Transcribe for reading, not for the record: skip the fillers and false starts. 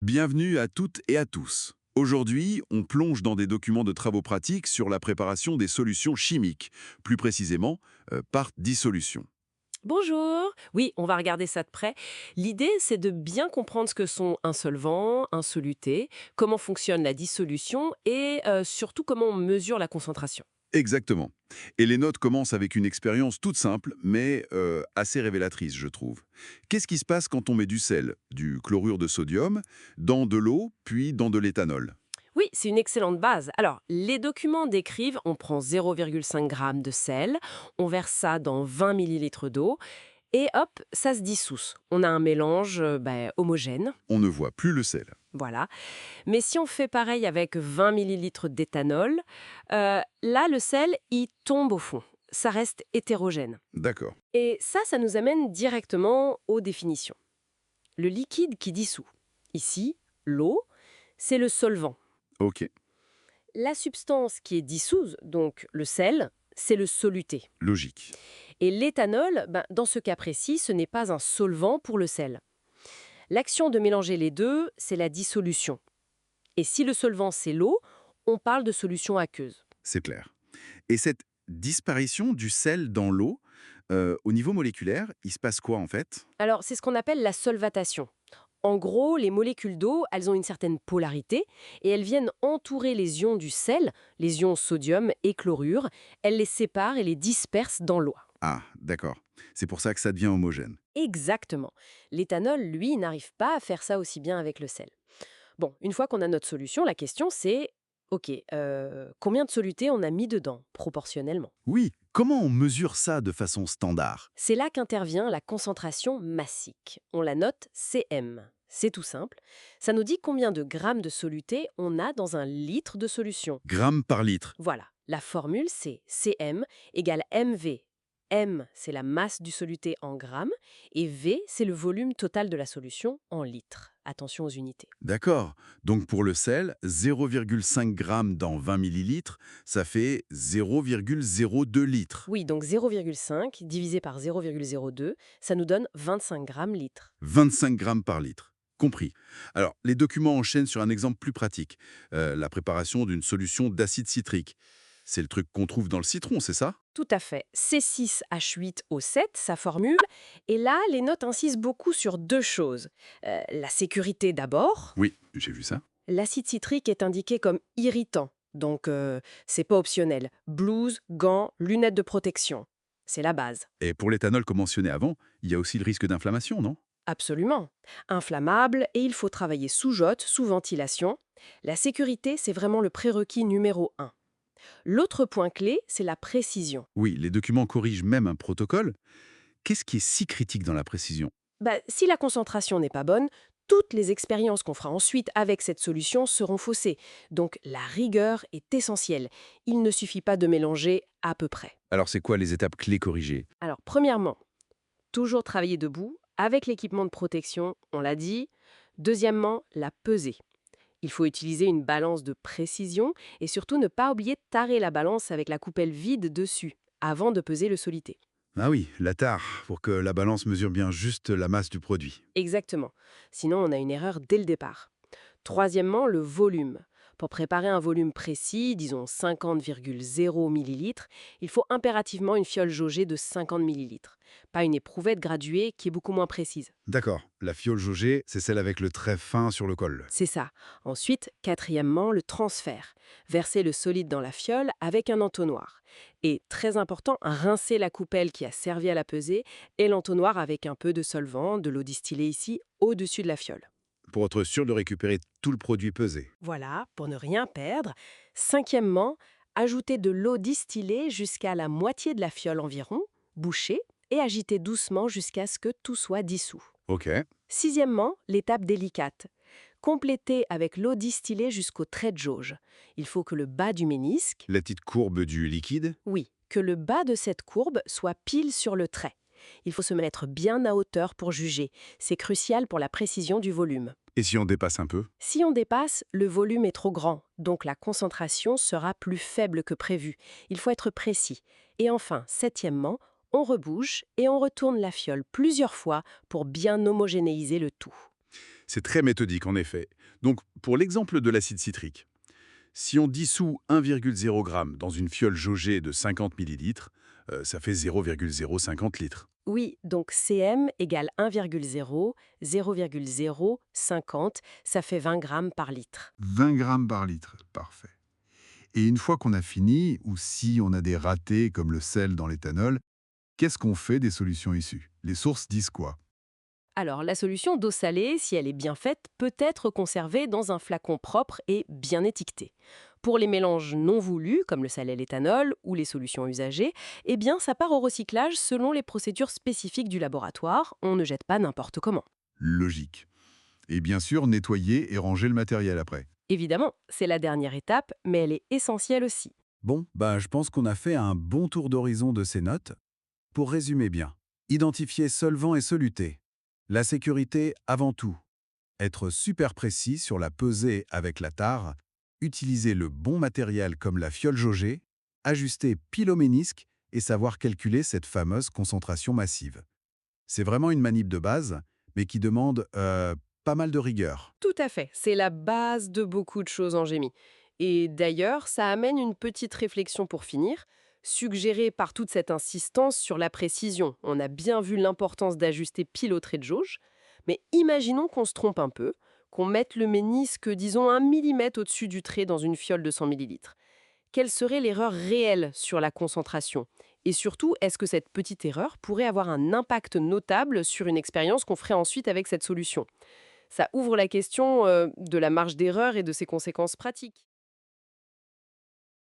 Bienvenue à toutes et à tous. Aujourd'hui, on plonge dans des documents de travaux pratiques sur la préparation des solutions chimiques, plus précisément par dissolution. Bonjour. Oui, on va regarder ça de près. L'idée, c'est de bien comprendre ce que sont un solvant, un soluté, comment fonctionne la dissolution et surtout comment on mesure la concentration. Exactement. Et les notes commencent avec une expérience toute simple, mais assez révélatrice, je trouve. Qu'est-ce qui se passe quand on met du sel, du chlorure de sodium, dans de l'eau, puis dans de l'éthanol? Oui, c'est une excellente base. Alors, les documents décrivent, on prend 0,5 g de sel, on verse ça dans 20 millilitres d'eau et hop, ça se dissout. On a un mélange homogène. On ne voit plus le sel. Voilà. Mais si on fait pareil avec 20 millilitres d'éthanol, là, le sel, il tombe au fond. Ça reste hétérogène. D'accord. Et ça nous amène directement aux définitions. Le liquide qui dissout. Ici, l'eau, c'est le solvant. Ok. La substance qui est dissouse, donc le sel, c'est le soluté. Logique. Et l'éthanol, dans ce cas précis, ce n'est pas un solvant pour le sel. L'action de mélanger les deux, c'est la dissolution. Et si le solvant, c'est l'eau, on parle de solution aqueuse. C'est clair. Et cette disparition du sel dans l'eau, au niveau moléculaire, il se passe quoi en fait? Alors, c'est ce qu'on appelle la solvatation. En gros, les molécules d'eau, elles ont une certaine polarité et elles viennent entourer les ions du sel, les ions sodium et chlorure. Elles les séparent et les dispersent dans l'eau. Ah, d'accord. C'est pour ça que ça devient homogène. Exactement. L'éthanol, lui, n'arrive pas à faire ça aussi bien avec le sel. Bon, une fois qu'on a notre solution, la question c'est, ok, combien de solutés on a mis dedans, proportionnellement? Oui, comment on mesure ça de façon standard? C'est là qu'intervient la concentration massique. On la note CM. C'est tout simple. Ça nous dit combien de grammes de soluté on a dans un litre de solution. Grammes par litre. Voilà, la formule c'est CM égale MV. M, c'est la masse du soluté en grammes, et V, c'est le volume total de la solution en litres. Attention aux unités. D'accord. Donc pour le sel, 0,5 g dans 20 millilitres, ça fait 0,02 litres. Oui, donc 0,5 divisé par 0,02, ça nous donne 25 grammes litres. 25 grammes par litre. Compris. Alors, les documents enchaînent sur un exemple plus pratique. La préparation d'une solution d'acide citrique. C'est le truc qu'on trouve dans le citron, c'est ça? Tout à fait. C6H8O7, sa formule. Et là, les notes insistent beaucoup sur deux choses. La sécurité d'abord. Oui, j'ai vu ça. L'acide citrique est indiqué comme irritant. Donc, c'est pas optionnel. Blouse, gants, lunettes de protection. C'est la base. Et pour l'éthanol comme mentionné avant, il y a aussi le risque d'inflammation, non? Absolument. Inflammable et il faut travailler sous jotte, sous ventilation. La sécurité, c'est vraiment le prérequis numéro un. L'autre point clé, c'est la précision. Oui, les documents corrigent même un protocole. Qu'est-ce qui est si critique dans la précision? Si la concentration n'est pas bonne, toutes les expériences qu'on fera ensuite avec cette solution seront faussées. Donc la rigueur est essentielle. Il ne suffit pas de mélanger à peu près. Alors c'est quoi les étapes clés corrigées? Alors premièrement, toujours travailler debout, avec l'équipement de protection, on l'a dit. Deuxièmement, la peser. Il faut utiliser une balance de précision et surtout ne pas oublier de tarer la balance avec la coupelle vide dessus, avant de peser le soluté. Ah oui, la tare, pour que la balance mesure bien juste la masse du produit. Exactement. Sinon, on a une erreur dès le départ. Troisièmement, le volume. Pour préparer un volume précis, disons 50,0 millilitres, il faut impérativement une fiole jaugée de 50 millilitres. Pas une éprouvette graduée qui est beaucoup moins précise. D'accord, la fiole jaugée, c'est celle avec le trait fin sur le col. C'est ça. Ensuite, quatrièmement, le transfert. Verser le solide dans la fiole avec un entonnoir. Et, très important, rincer la coupelle qui a servi à la peser et l'entonnoir avec un peu de solvant, de l'eau distillée ici, au-dessus de la fiole. Pour être sûr de récupérer tout le produit pesé. Voilà, pour ne rien perdre. Cinquièmement, ajouter de l'eau distillée jusqu'à la moitié de la fiole environ, boucher et agiter doucement jusqu'à ce que tout soit dissous. Ok. Sixièmement, l'étape délicate. Compléter avec l'eau distillée jusqu'au trait de jauge. Il faut que le bas du ménisque, La petite courbe du liquide. oui, que le bas de cette courbe soit pile sur le trait. Il faut se mettre bien à hauteur pour juger. C'est crucial pour la précision du volume. Et si on dépasse un peu? Si on dépasse, le volume est trop grand, donc la concentration sera plus faible que prévu. Il faut être précis. Et enfin, septièmement, on rebouche et on retourne la fiole plusieurs fois pour bien homogénéiser le tout. C'est très méthodique, en effet. Donc, pour l'exemple de l'acide citrique, si on dissout 1,0 g dans une fiole jaugée de 50 millilitres, ça fait 0,050 litres. Oui, donc CM égale 1,0, 0,050, ça fait 20 grammes par litre. 20 grammes par litre, parfait. Et une fois qu'on a fini, ou si on a des ratés comme le sel dans l'éthanol, qu'est-ce qu'on fait des solutions issues? Les sources disent quoi? Alors, la solution d'eau salée, si elle est bien faite, peut être conservée dans un flacon propre et bien étiqueté. Pour les mélanges non voulus, comme le sel et l'éthanol, ou les solutions usagées, eh bien, ça part au recyclage selon les procédures spécifiques du laboratoire. On ne jette pas n'importe comment. Logique. Et bien sûr, nettoyer et ranger le matériel après. Évidemment, c'est la dernière étape, mais elle est essentielle aussi. Bon, je pense qu'on a fait un bon tour d'horizon de ces notes. Pour résumer bien, identifier solvant et soluté. La sécurité avant tout. Être super précis sur la pesée avec la tare. Utiliser le bon matériel comme la fiole jaugée. Ajuster pile au ménisque et savoir calculer cette fameuse concentration massive. C'est vraiment une manip de base, mais qui demande pas mal de rigueur. Tout à fait, c'est la base de beaucoup de choses en génie. Et d'ailleurs, ça amène une petite réflexion pour finir, suggérée par toute cette insistance sur la précision. On a bien vu l'importance d'ajuster pile au trait de jauge, mais imaginons qu'on se trompe un peu, qu'on mette le ménisque, disons, 1 mm au-dessus du trait dans une fiole de 100 millilitres. Quelle serait l'erreur réelle sur la concentration? Et surtout, est-ce que cette petite erreur pourrait avoir un impact notable sur une expérience qu'on ferait ensuite avec cette solution? Ça ouvre la question de la marge d'erreur et de ses conséquences pratiques.